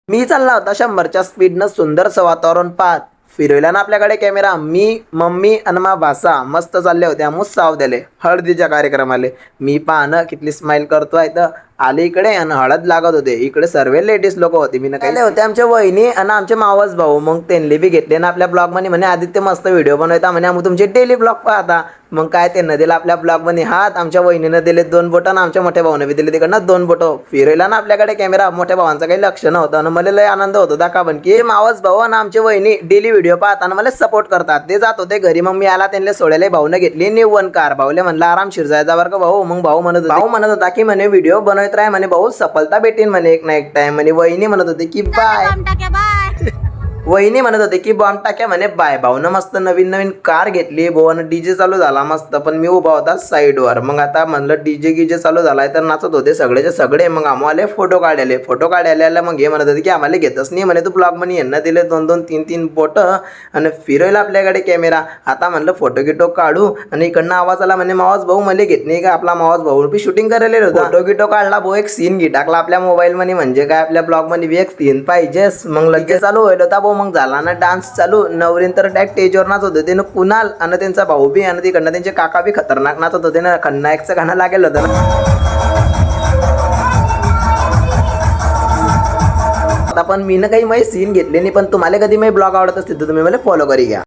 मी चालला होता 100च्या स्पीडनं सुंदरसं वातावरण पाहत. फिरवला ना आपल्याकडे कॅमेरा. मी, मम्मी आणि मा भासा मस्त चालले होते आम्ही सावद्याले हळदीच्या कार्यक्रमाले. मी पाहणं कितली स्माईल करतोय तर आले इकडे आणि हळद लागत होते. इकडे सर्व लेडीज लोक होते. मी काही होते आमच्या वहिनी आणि आमचे मावस भाऊ. मग त्यांनी बी घेतले ना आपल्या ब्लॉग मध्ये. म्हणे आदित्य मस्त व्हिडिओ बनवता म्हणे, आम्ही तुमचे डेली ब्लॉग पाहता. मग काय त्यांना दिलं आपल्या ब्लॉग मध्ये हात. आमच्या वहिनीनं दिले 2 बोटं आणि आमच्या मोठ्या भाऊने बी दिले तिकडनं 2 बोटं. फिरवला ना आपल्याकडे कॅमेरा. मोठ्या भावांचं काही लक्ष नव्हतं आणि मला लय आनंद होतो दाखवून की मावस भाऊ आणि आमचे वहिनी डेली व्हिडिओ पाहताना मला सपोर्ट करतात. ते जात होते घरी. मग मी आला त्यांना सोडायला. भाऊने घेतली निव्वण कार. भाऊले म्हणलं आरामशीर जायचा बरं का भाऊ. मग भाऊ म्हणत होता की म्हणे व्हिडिओ बनवत राह म्हणे भाऊ, सफलता भेटेन म्हणे एक ना एक टाइम म्हणे. वहिनी म्हणत होते की बाय. वहिनी म्हणत होते की बॉम्ब टाक्या म्हणे बाय. भाऊनं मस्त नवीन नवीन कार घेतली. भाऊनं डीजे चालू झाला मस्त. पण मी उभा होता साईडवर. मग आता म्हणलं डीजे गिजे चालू झालाय तर नाचत होते सगळेचे सगळे. मग आम्हाला फोटो काढायला मग हे म्हणत होते की आम्हाला घेतच नाही म्हणे तू ब्लॉग म्हणे. यांना दिले 2-2, 3-3 बोट आणि फिरवला आपल्याकडे कॅमेरा. आता म्हणलं फोटो गिटो काढू आणि इकडनं आवाज आला म्हणे मावस भाऊ मला घेत नाही का. आपला मावस भाऊ बी शूटिंग करायला होता. फोटो गिटो काढला भाऊ. एक सीन घे टाकला आपल्या मोबाईल मध्ये. म्हणजे काय आपल्या ब्लॉग मध्ये एक सीन पाहिजेच. मग लगेच चालू होईल होता भाऊ. मग झाला ना डान्स चालू. नवरीन तर डायरेक्ट स्टेजवर नाचत होते ना कुणाल आणि त्यांचा भाऊ बी आणि तिकडनं त्यांचे काका बी खतरनाक नाचत होते ना. खन्नायकचं गाणं लागेल होतं ना. आता पण मी ना काही माझे सीन घेतले नाही. पण तुम्हाला कधी माझे ब्लॉग आवडत असतील तर तुम्ही मला फॉलो करी घ्या.